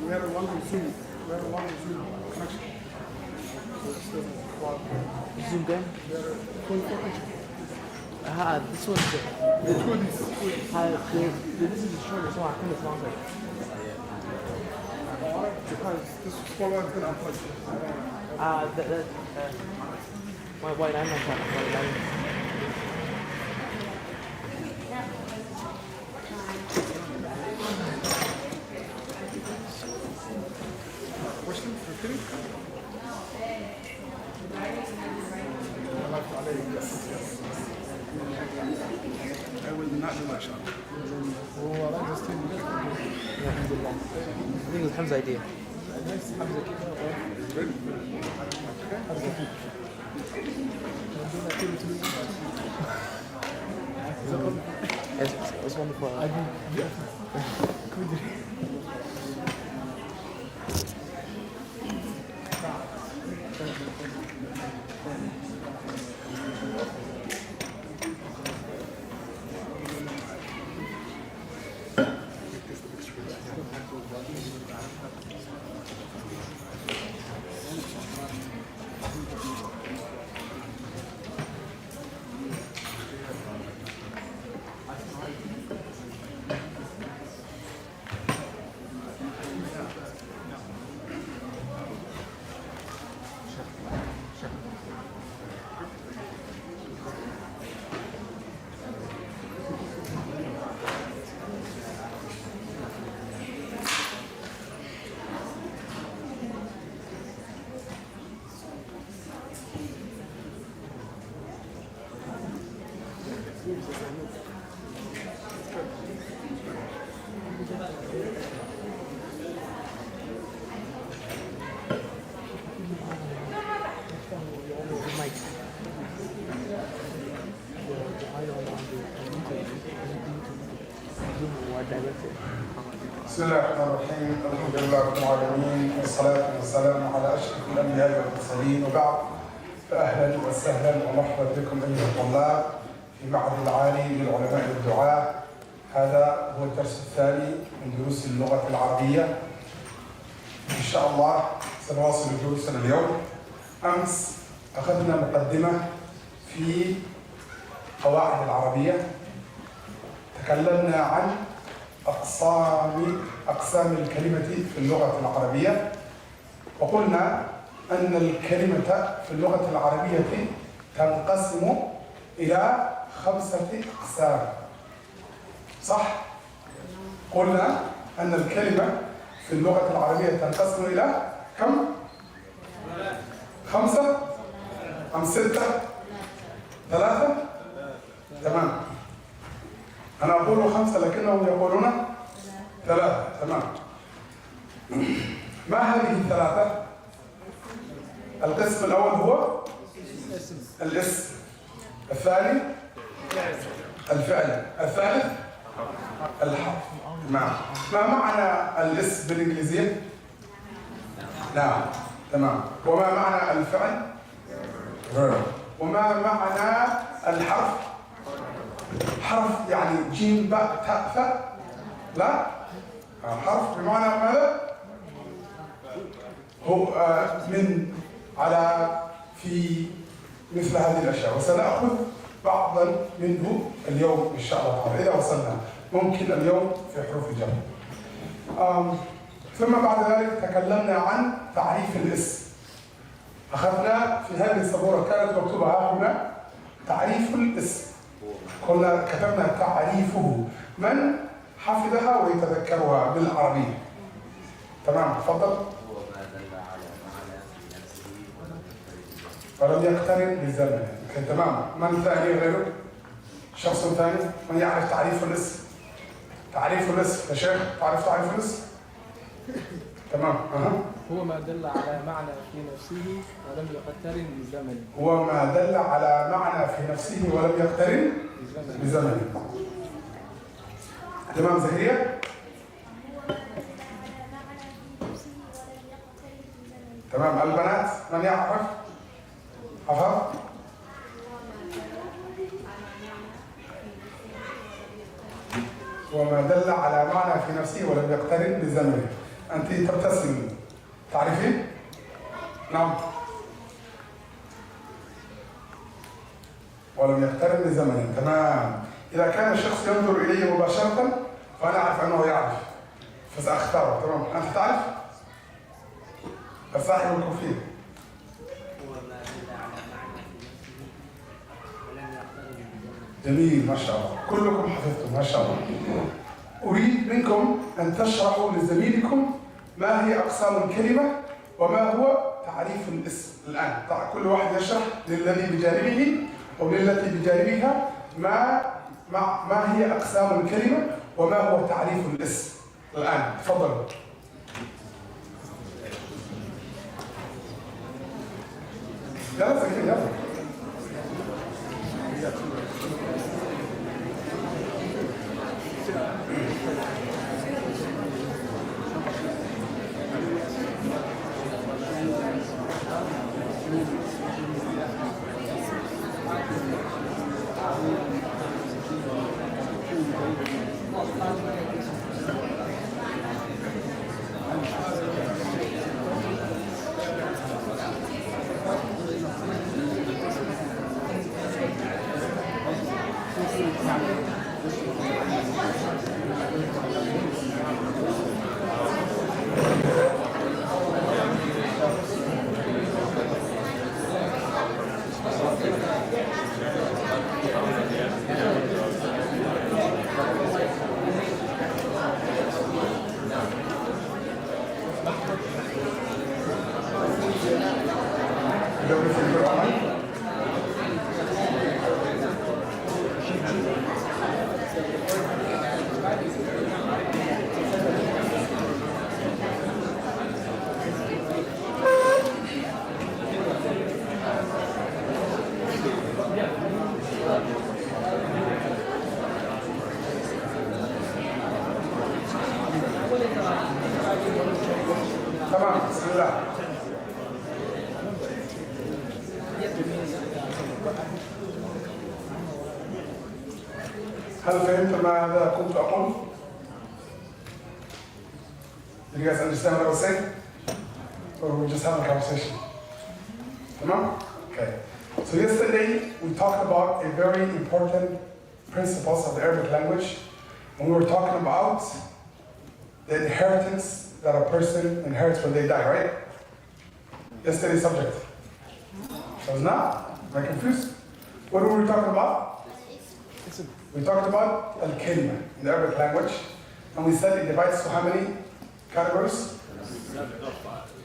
We had a one with Zoom. We had a one with Zoom connection. Zoom game? We had a full connection. This one's the this is the shortest one. I think it's longer. Because this smaller is going to unplug. Wait, I'm not talking. Question? Repeating? Yes. I will not do my shot. Oh, I like this team. I think it was Hamza's idea. Good. It's wonderful. بسم الله الرحمن الرحيم. الحمد لله رب العالمين والصلاة والسلام على أشرف الأنبياء والمرسلين وبعد. فأهلا وسهلا ومرحبا بكم أيها الطلاب في معهد العالي للعلماء والدعاة. هذا هو الدرس الثاني من دروس اللغة العربية. إن شاء الله سنواصل دروسنا اليوم. أمس أخذنا مقدمة في قواعد العربية. تكلمنا عن أقسام الكلمة في اللغة العربية، وقلنا أن الكلمة في اللغة العربية تنقسم إلى 5 أقسام. صح؟ قلنا أن الكلمة في اللغة العربية تنقسم إلى كم؟ 5 أم 6؟ 3؟ تمام. أنا أقول 5 لكنهم يقولون 3. تمام. ما هذه ال3؟ القسم الأول هو الاسم، الثاني الفعل، الثالث الحرف. ما معنى الاسم بالإنجليزية؟ نعم. تمام. وما معنى الفعل؟ وما معنى الحرف؟ حرف يعني جيم باء تاء ثاء؟ لا، حرف بمعنى ماذا؟ هو من على في مثل هذه الأشياء، وسنأخذ بعضا منه اليوم إن شاء الله تعالى إذا وصلنا، ممكن اليوم في حروف الجر. ثم بعد ذلك تكلمنا عن تعريف الاسم. أخذنا في هذه السبورة كانت مكتوبة هنا تعريف الاسم. قلنا كتبنا تعريفه، من حفظها ويتذكرها بالعربية. تمام. تفضل. ولم يقترن بزمن. تمام. من ثاني غيره؟ شخص ثاني من يعرف تعريف الاسم؟ تعريف الاسم يا شيخ، تعريف الاسم؟ تمام. هو ما دل على معنى في نفسه ولم يقترن بزمن. هو ما دل على معنى في نفسه ولم يقترن بزمن. تمام زهرية؟ تمام. البنات من يعرف؟ حفظ؟ وما دل على معنى في نفسه ولم يقترن بزمنه. أنت تبتسمين. تعرفين؟ نعم. ولم يقترن بزمن. تمام. إذا كان الشخص ينظر إلي مباشرة فأنا أعرف أنه يعرف فسأختاره. تمام. أنت تعرف؟ الصاحب الكفير. جميل ما شاء الله. كلكم حفظتم ما شاء الله. أريد منكم أن تشرحوا لزميلكم ما هي أقسام الكلمة وما هو تعريف الاسم. الآن كل واحد يشرح للذي بجانبه أو للتي بجانبها ما هي أقسام الكلمة وما هو تعريف الاسم. الآن تفضلوا. يلا سكين يلا. تمام بسم الله. هل فهمت ماذا كنت أقول؟ Did you guys understand what I was saying? Or were we just having a conversation? Tamam? Okay. So yesterday we talked about a very important principles of the Arabic language. And we were talking about the inheritance that a person inherits when they die, right? Yesterday's subject. So it's not? Am I confused? What were we talking about? We talked about al-kalima in the Arabic language. And we said it divides to how many categories?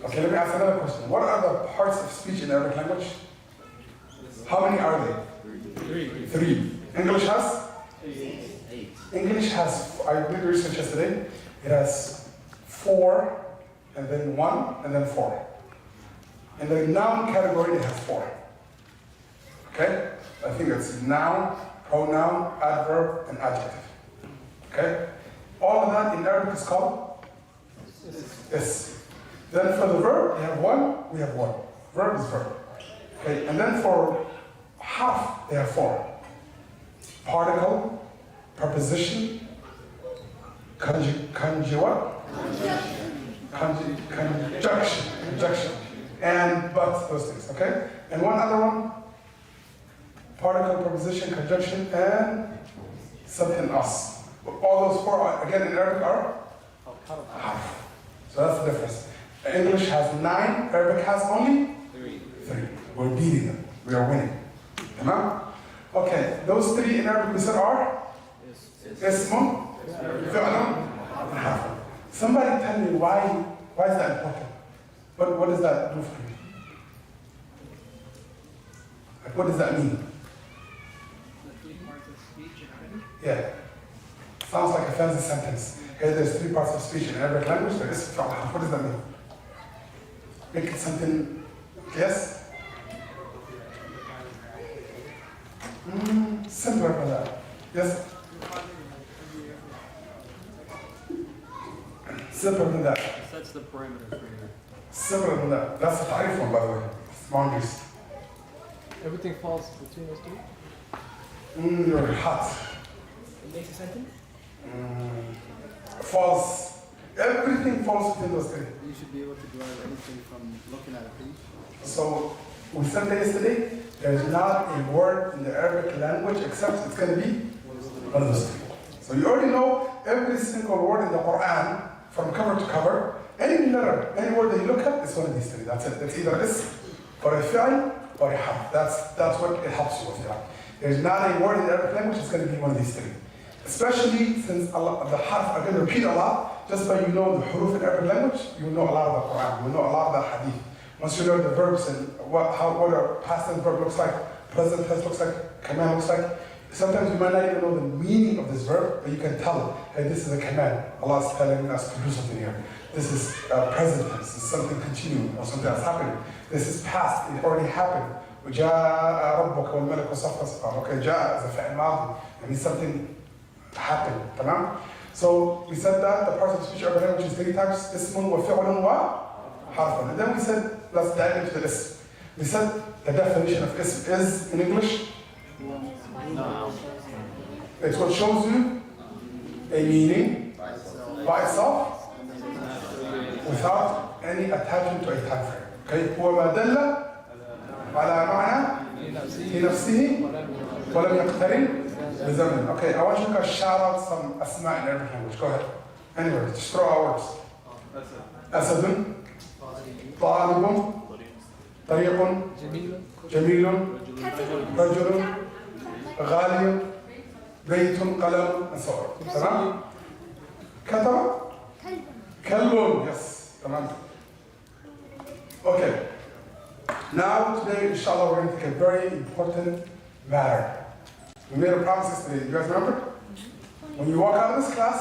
Okay, let me ask another question. What are the parts of speech in the Arabic language? How many are they? Three. English has? English has, I did research yesterday, it has 4, and then 1, and then 4. In the noun category, it has 4. Okay? I think it's noun, pronoun, adverb, and adjective. Okay? All of that in Arabic is called? Yes. Then for the verb, we have 1, we have 1. Verb is verb. Okay? And then for half, they have 4. Particle, preposition, conjunction, and but, those things, okay? And one other one, particle, preposition, conjunction, and something else. All those 4, again, in Arabic are half. So that's the difference. English has 9, Arabic has only 3. We're beating them. We are winning. Tamam? Okay, those 3 in Arabic we said are? Ismun, fi'lun, and harfun. Somebody tell me why is that important? What does that do for you? Like, what does that mean? The 3 parts of speech in Arabic? Yeah. Sounds like a fancy sentence. Okay, there's 3 parts of speech in Arabic language. There is fi'l. What does that mean? Make it something, yes? Simpler than that. Yes? Simpler than that. Sets the parameters for you. Simpler than that. That's the tarif one, by the way. It's boundaries. Everything falls between those 2? You're hot. It makes a sentence? False. Everything falls within those three. You should be able to derive anything from looking at a page. So we said that yesterday, there's not a word in the Arabic language except it's going to be one of those three. So you already know every single word in the Quran from cover to cover. Any letter, any word that you look at, it's one of these three. That's it. It's either ism or a fi'l or a harf. That's what it helps you with. Yeah. There's not a word in the Arabic language, it's going to be one of these three. Especially since the harf are going to repeat a lot, just by you know the huruf in Arabic language, you know a lot of the Quran, you know a lot of the hadith. Once you learn the verbs and what a past tense verb looks like, present tense looks like, command looks like, sometimes you might not even know the meaning of this verb, but you can tell, hey, this is a command. Allah is telling us to do something here. This is present tense, this is something continuing, or something that's happening. This is past, it already happened. وَجَاءَ رَبُّكَ وَالْمَلَكُ صَفًّا صَفًّا. Okay, جاء is a فعل ماضي. It means something happened, تمام? So we said that the parts of speech Arabic language is three types, اسم وفعل وحرف. And then we said, let's dive into the ism. We said the definition of ism is in English? It's what shows you a meaning by itself without any attachment to a time frame. Okay? هو ما دل على معنى في نفسه ولم يقترن بزمن. Okay, I want you to shout out some asma in Arabic language. Go ahead. Anyway, just throw out words. أسد طالب طريق جميل رجل غالي بيت قلم and so on. تمام؟ كتب كلب. Yes. تمام. Okay. Now today, inshallah, we're going to take a very important matter. We made a promise yesterday. You guys remember? When you walk out of this class,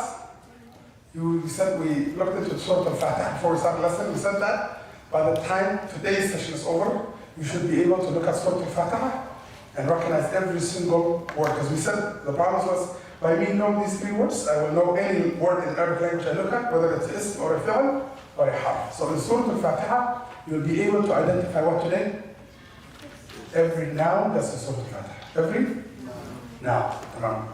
you said we looked into Surah Al-Fatiha before we started the lesson. We said that by the time today's session is over, you should be able to look at Surah Al-Fatiha and recognize every single word. Because we said the promise was, by me knowing these three words, I will know any word in Arabic language I look at, whether it's ism or a fi'l or a harf. So in Surah Al-Fatiha, you'll be able to identify what today? Every noun that's in Surah Al-Fatiha. Every noun.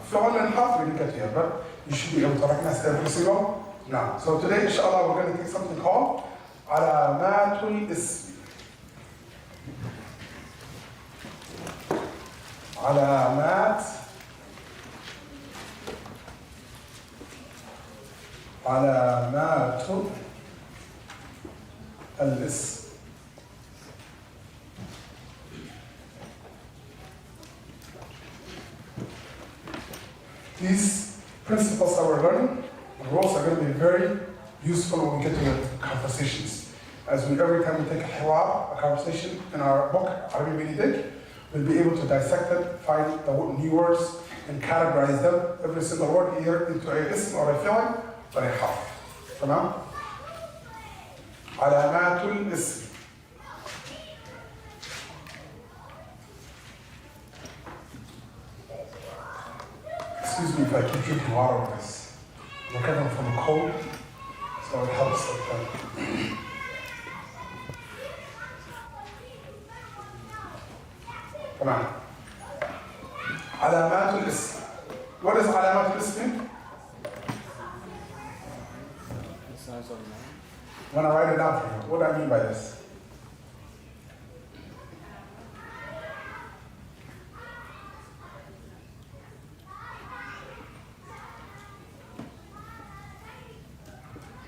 Fi'l and harf we didn't get here, but you should be able to recognize every single noun. So today, inshallah, we're going to take something called Alamatul Ism. علامات الاسم. These principles that we're learning, the rules are going to be very useful when we get to the conversations. As every time we take a hiwar, a conversation in our book, Arabic Medidik, we'll be able to dissect it, find the new words, and categorize them, every single word, either into a ism or a fi'l or a harf. تمام؟ علامات الاسم. Excuse me if I keep drinking water with this. I'm recovering from a cold, so it helps like that. تمام. علامات الاسم. What is علامات الاسم? When I write it down for you, what do I mean by this?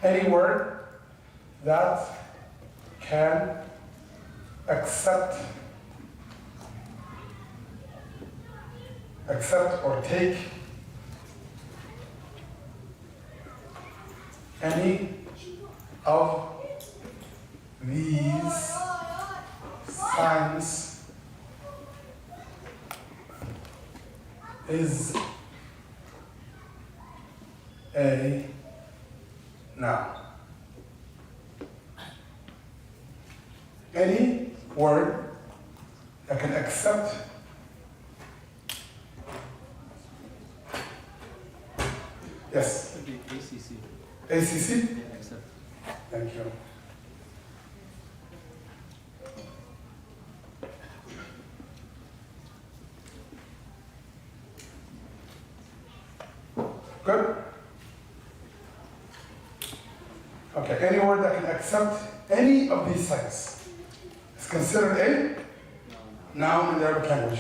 Any word that can accept or take any of these signs is a noun. Any word that can accept yes. Could be ACC. ACC? Yeah, accept. Thank you. Good. Okay, any word that can accept any of these signs is considered a noun in the Arabic language.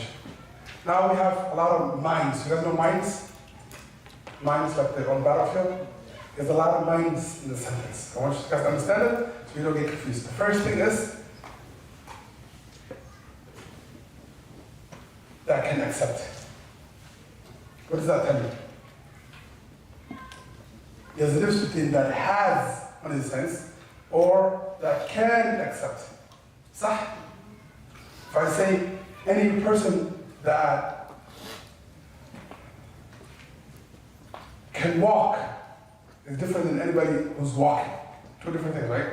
Now we have a lot of minds. You guys know minds? Minds like the on battlefield. There's a lot of minds in the sentence. I want you guys to understand it so you don't get confused. The first thing is that can accept. What does that tell you? There's a difference between that has one of these signs or that can accept. صح? If I say any person that can walk is different than anybody who's walking. Two different things, right?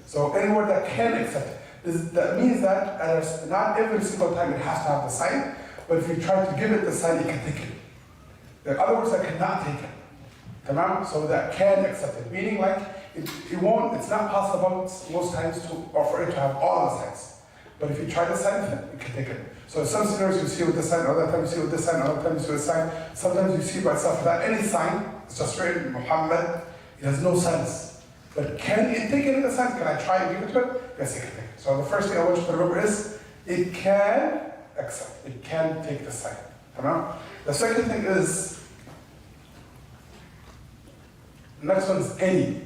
So any word that can accept that means that not every single time it has to have the sign, but if you try to give it the sign, it can take it. There are other words that cannot take it. Tamam? So that can accept it, meaning like it won't. It's not possible most times or for it to have all the signs. But if you try the sign, it can take it. So in some scenarios you see with this sign, other times you see with this sign, other times you see with this sign. Sometimes you see by itself without any sign. It's just written Muhammad. It has no sense. But can it take any of the signs? Can I try and give it to it? Yes, it can take it. So the first thing I want you to remember is it can accept. It can take the sign. Tamam? The second thing is the next one is any,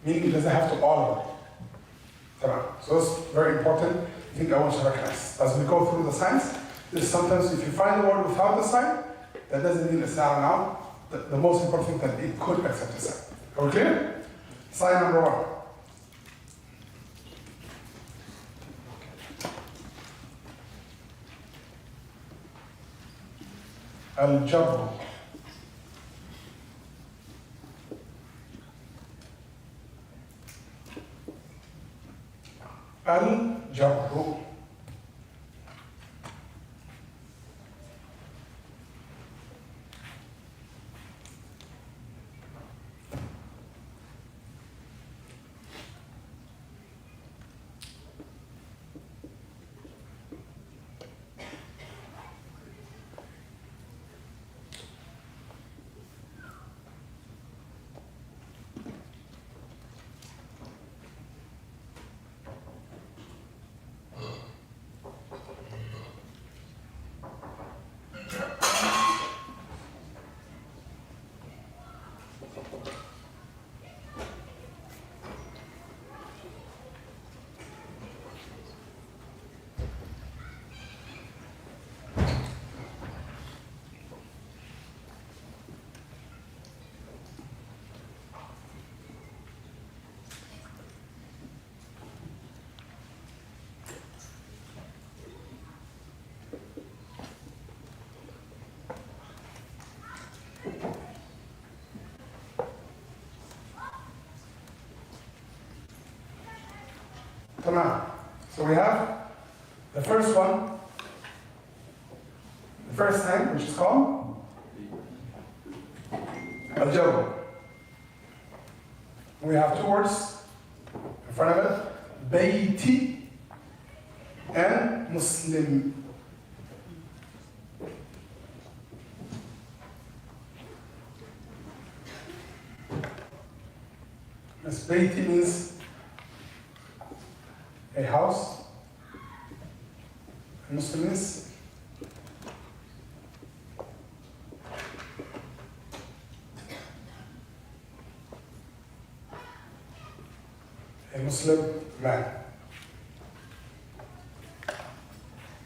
meaning it doesn't have to all of it. Tamam? So it's very important. I think I want you to recognize. As we go through the signs, there's sometimes if you find the word without the sign, that doesn't mean it's not a noun. The most important thing that it could accept the sign. Are we clear? Sign number one. Al-Jabr. Al-Jabr. So we have the first one, the first sign, which is called Al-Jabr. We have two words in front of it, Bayti and Muslim. This Bayti means a house, and Muslim is a Muslim man.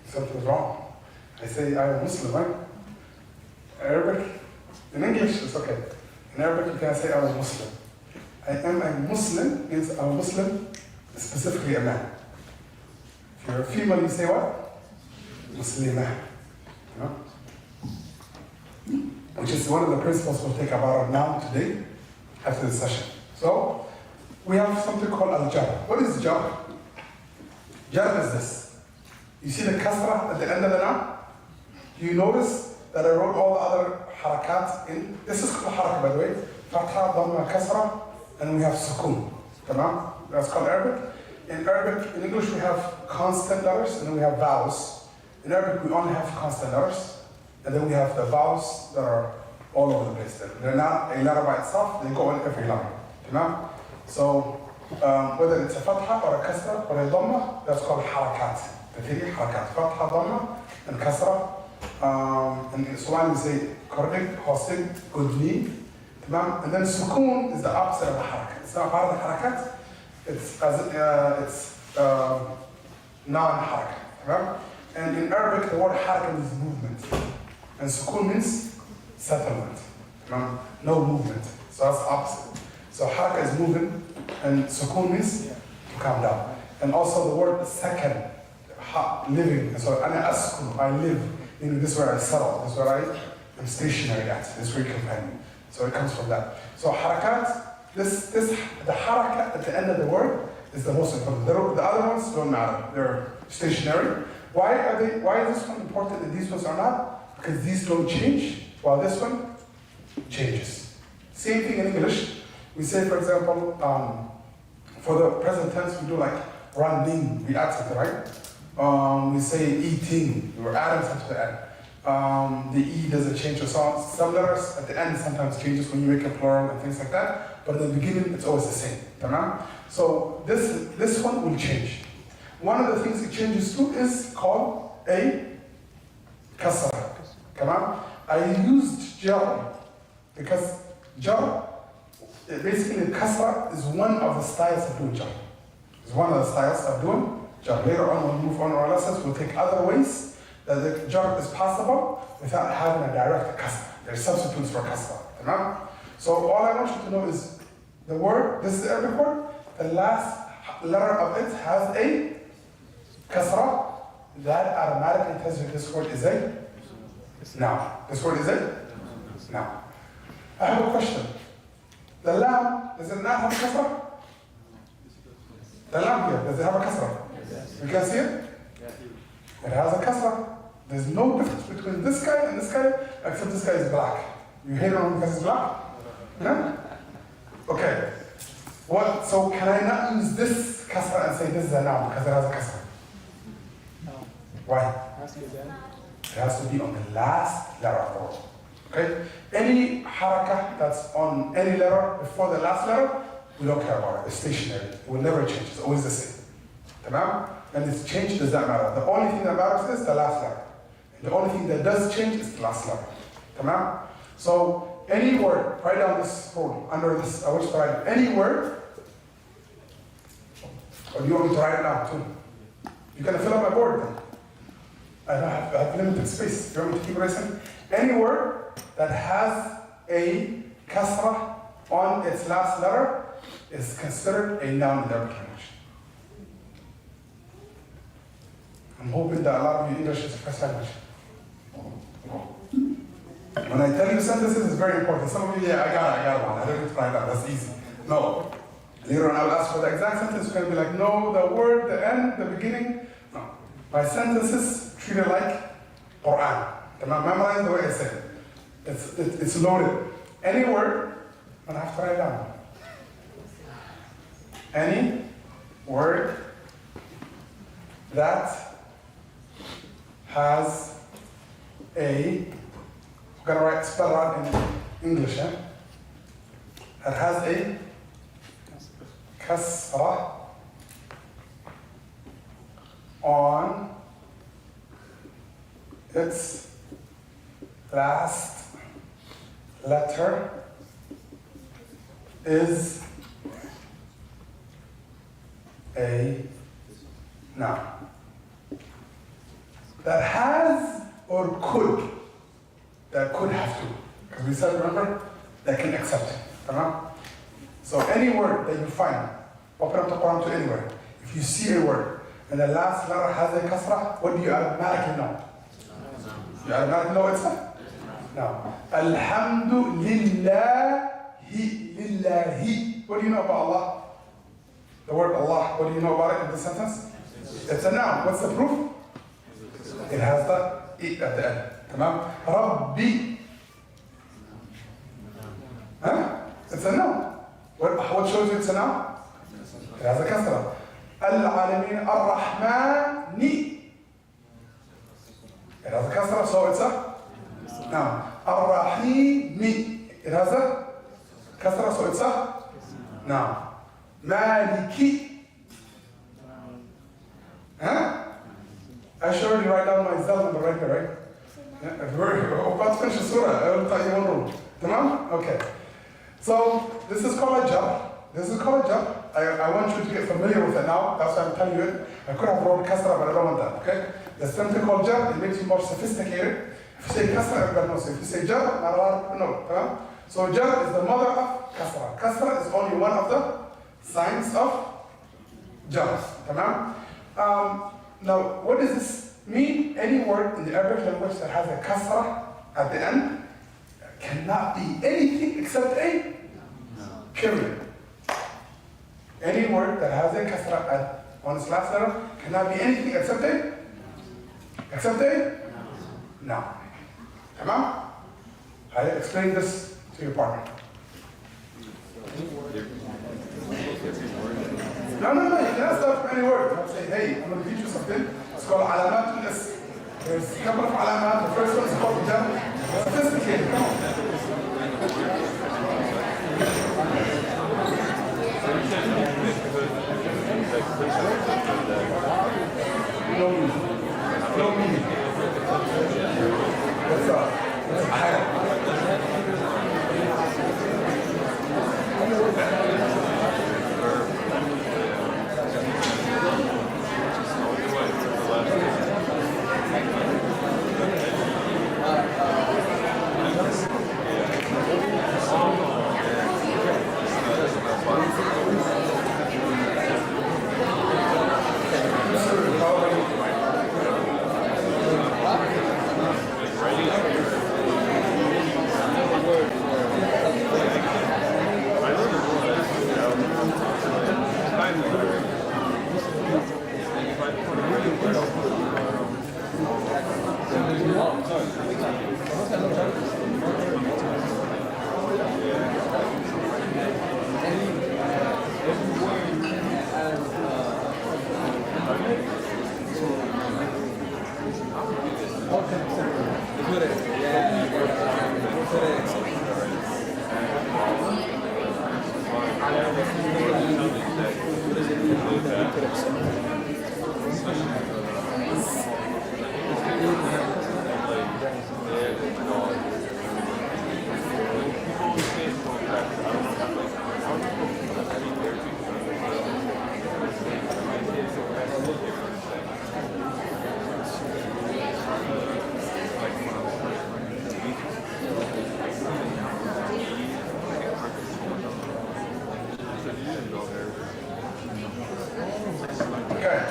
Something's wrong. I say I'm a Muslim, right? Arabic, in English it's okay. In Arabic you can say I'm a Muslim. I am a Muslim means I'm a Muslim, specifically a man. If you're a female, you say what? Muslimah. You know? Which is one of the principles we'll take about now today, after the session. So, we have something called al-jar. What is jar? Jar is this. You see the kasra at the end of the noun? Do you notice that I wrote all the other harakat in? This is called haraka, by the way. Fatha, dhamma, kasra, and we have sukoon. Tamam? That's called Arabic. In Arabic, in English, we have constant letters and then we have vowels. In Arabic, we only have constant letters, and then we have the vowels that are all over the place. They're not a letter by itself, they go in every letter. So whether it's a fatha or a kasra or a dhamma, that's called harakat. The three harakat, fatha, dhamma, and kasra. In Somali we say correct, hosin, good knee. And then sukoon is the opposite of the harakat. It's not part of the harakat. It's non-harakat. And in Arabic, the word harakat means movement. And sukoon means settlement. No movement. So that's the opposite. So haraka is moving, and sukoon means to calm down. And also the word sakan, living. So ana askun, I live. Meaning this is where I settle, this is where I am stationary at, this is where you companion. So it comes from that. So harakat, the harakat at the end of the word is the most important. The other ones don't matter. They're stationary. Why is this one important and these ones are not? Because these don't change, while this one changes. Same thing in English. We say, for example, for the present tense, we do like running, we add something, right? We say eating, we're adding something to the end. The E doesn't change or so on. Some letters at the end sometimes changes when you make a plural and things like that, but in the beginning it's always the same. So this one will change. One of the things it changes to is called a kasra. I used jar because jar, basically kasra is one of the styles of doing jar. It's one of the styles of doing jar. Later on when we move on our lessons, we'll take other ways that the jar is possible without having a direct kasra. There's substitutes for kasra. So all I want you to know is the word, this is the Arabic word, the last letter of it has a kasra. That automatically tells you this word is a noun. This word is a noun. I have a question. The lam, does it not have a kasra? The lam here, does it have a kasra? Yes. You can see it? Yes. It has a kasra. There's no difference between this guy and this guy, except this guy is black. You hate him because he's black? No? Okay. What? So can I not use this kasra and say this is a noun because it has a kasra? No. Why? It has to be on the last letter of the word. Okay? Any harakah that's on any letter before the last letter, we don't care about it. It's stationary. It will never change. It's always the same. Tamam? And it's changed does not matter. The only thing that matters is the last letter. And the only thing that does change is the last letter. Tamam? So any word, write down this rule under this. I want you to write any word. Or do you want me to write it down too? You can fill up my board then. I have limited space. Do you want me to keep erasing? Any word that has a kasra on its last letter is considered a noun in the Arabic language. I'm hoping that a lot of you English is the first language. When I tell you sentences, it's very important. Some of you, yeah, I got one. I don't need to write that. That's easy. No. Later on, I will ask for the exact sentence. You're going to be like, no, the word, the end, the beginning. No. My sentences treat it like Quran. Memorize the way I say it. It's loaded. Any word, and I have to write it down. Any word that has a, I'm gonna spell it out in English, that has a kasra on its last letter is a noun. That has or could, that could have to. Because we said, remember, that can accept it. So any word that you find, open up the Quran to anywhere. If you see a word and the last letter has a kasra, what do you automatically know? You automatically know it's a no. Alhamdulillahi, lillahi. What do you know about Allah? The word Allah, what do you know about it in the sentence? It's a noun. What's the proof? It has the it at the end. Tamam? Rabbi. Huh? It's a noun. What shows you it's a noun? It has a kasra. Al-Alamin Ar-Rahmani. It has a kasra, so it's a noun. Ar-Rahimi. It has a kasra, so it's a noun. Maliki. Huh? I should already write down myself in the right there, right? About to finish the surah, I will tell you one rule. Tamam? Okay. So, this is called a jar. This is called a jar. I want you to get familiar with it now. That's why I'm telling you it. I could have wrote kasra, but I don't want that, okay? There's something called jar. It makes you more sophisticated. If you say kasra, everybody knows it. If you say jar, not a lot of people know. Tamam? So, jar is the mother of kasra. Kasra is only one of the signs of jar. Tamam? Now, what does this mean? Any word in the Arabic language that has a kasra at the end cannot be anything except a period. Any word that has a kasra on its last letter cannot be anything except a noun. Tamam? I explain this to your partner. No, you cannot start from any word. I'll say, hey, I'm going to teach you something. It's called alamat al-ism. There's a couple of alamat. The first one is called jam. Sophisticated, come on. No meaning. What's up?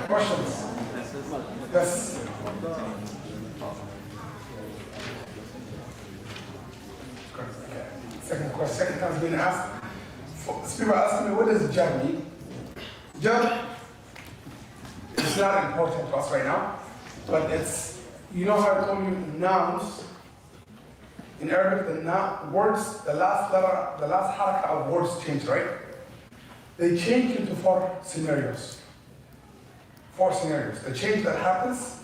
Questions? Yes. Second question. Second time being asked. People are asking me, what does jar mean? Jar is not important to us right now, but it's, you know how I told you nouns in Arabic, the words, the last letter, the last haraka of words change, right? They change into four scenarios. Four scenarios. The change that happens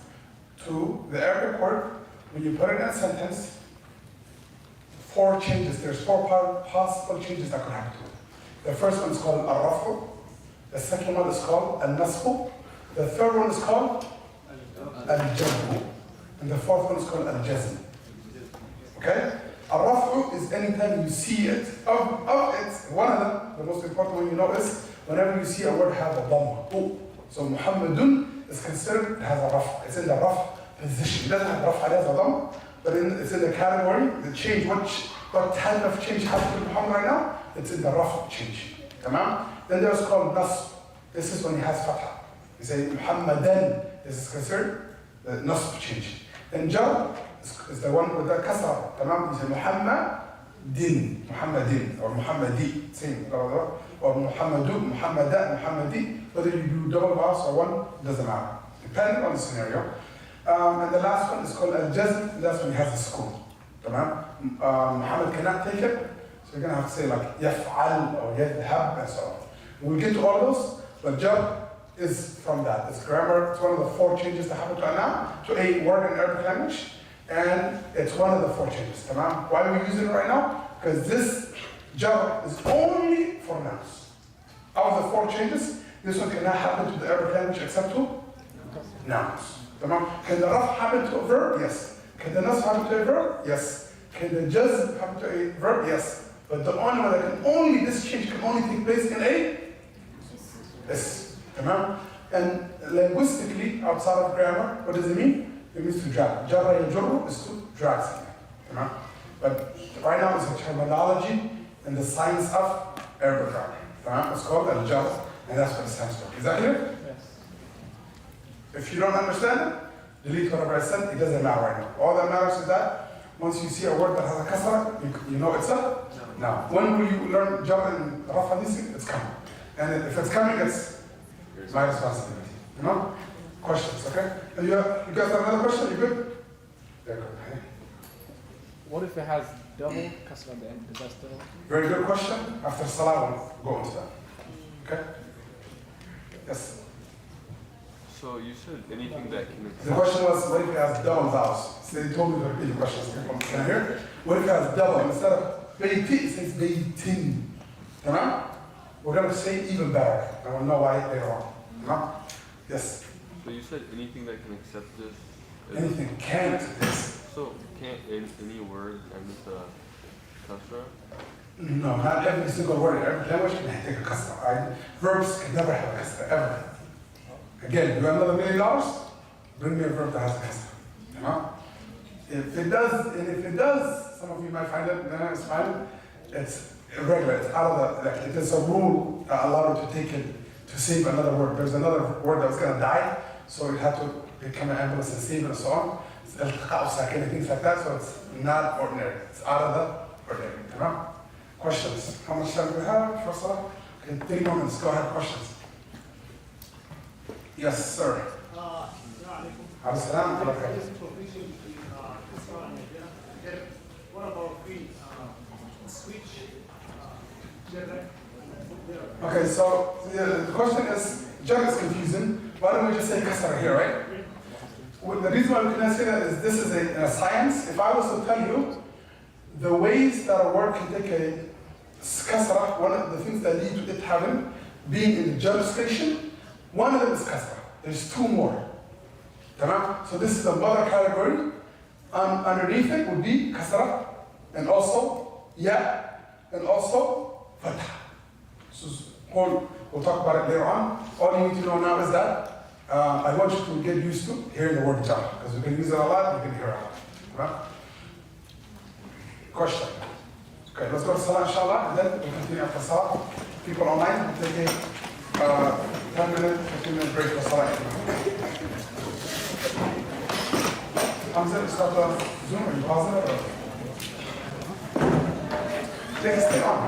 to the Arabic word when you put it in a sentence, four changes. There's four possible changes that could happen to it. The first one is called al-rafu. The second one is called al-nasbu. The third one is called al-jazm. And the fourth one is called al-jazm. Okay? Al-rafu is anytime you see it. Of it, one of them, the most important one you know is whenever you see a word have a dhamma. So Muhammadun is considered, it has a raf. It's in the raf position. It doesn't have raf, it has a dhamma, but it's in the category, the change, what type of change happens to Muhammad right now? It's in the raf change. Tamam? Then there's called nasb. This is when he has fatha. You say Muhammadan, this is considered the nasb change. Then jar is the one with the kasra. Tamam? You say Muhammadin, or Muhammadi, same, blah, blah, blah. Or Muhammadu, Muhammada, Muhammadi. Whether you do double vowels or one, doesn't matter, depending on the scenario. And the last one is called al-jazm. That's when he has a sukun. Muhammad cannot take it, so you're going to have to say like yaf'al or yadhab and so on. We'll get to all those, but jar is from that. It's grammar. It's one of the four changes that happen to a noun, to a word in Arabic language, and it's one of the four changes. Why are we using it right now? Because this jar is only for nouns. Out of the 4 changes, this one cannot happen to the Arabic language except to nouns. تمام؟ Can the raf happen to a verb? Yes. Can the nasb happen to a verb? Yes. Can the jazm happen to a verb? Yes. But the only one that can only, this change can only take place in a S. تمام? And linguistically, outside of grammar, what does it mean? It means to drag. Jarra yajurru is to drag something. تمام? But right now it's a terminology in the science of Arabic grammar. تمام? It's called al-jar, and that's what it stands for. Is that clear? Yes. If you don't understand it, delete whatever I said. It doesn't matter right now. All that matters is that once you see a word that has a kasra, you know it's a noun. When will you learn jar and raf hadisi? It's coming. And if it's coming, it's my responsibility. You know? Questions, okay? And you guys have another question? You good? Yeah, good. Okay. What if it has double kasra at the end? Is that still? Very good question. After salah, we'll go into that. Okay? Yes. So you said anything that can The question was, what if it has double vowels? So they told me to repeat the questions. Can I hear? What if it has double? Instead of beiti, it says beitin. Tamam? We're going to say even better. I will know why later on. Tamam? Yes. So you said anything that can accept this? Anything can accept this. So can't any word end with a kasra? No, not every single word in every language can take a kasra. Right? Verbs can never have a kasra, ever. Again, you want another $1 million? Bring me a verb that has a kasra. Tamam? If it does, and if it does, some of you might find it, then it's fine. It's irregular. It's out of the, like, it is a rule that allowed it to take it to save another word. There's another word that was going to die, so it had to become an ambulance and save it and so on. It's and things like that, so it's not ordinary. It's out of the ordinary. Tamam? Questions? How much time do we have for Salah? Okay, 3 moments. Go ahead, questions. Yes, sir. What about switch? Okay, so the question is, jar is confusing. Why don't we just say kasra here, right? Well, the reason why we cannot say that is this is a science. If I was to tell you the ways that a word can take a kasra, one of the things that lead to it having, being in the jar station, one of them is kasra. There's 2 more. Tamam? So this is a mother category. Underneath it would be kasra, and also ya, and also fatha. So we'll talk about it later on. All you need to know now is that I want you to get used to hearing the word jar, because we can use it a lot, you can hear it a lot. Right? Question. Okay, let's go to Salah, inshallah, and then we'll continue after Salah. People online, we'll take a 10-minute, 15-minute break for Salah. Hamza, start the Zoom, are you pause it? Or? Stay on.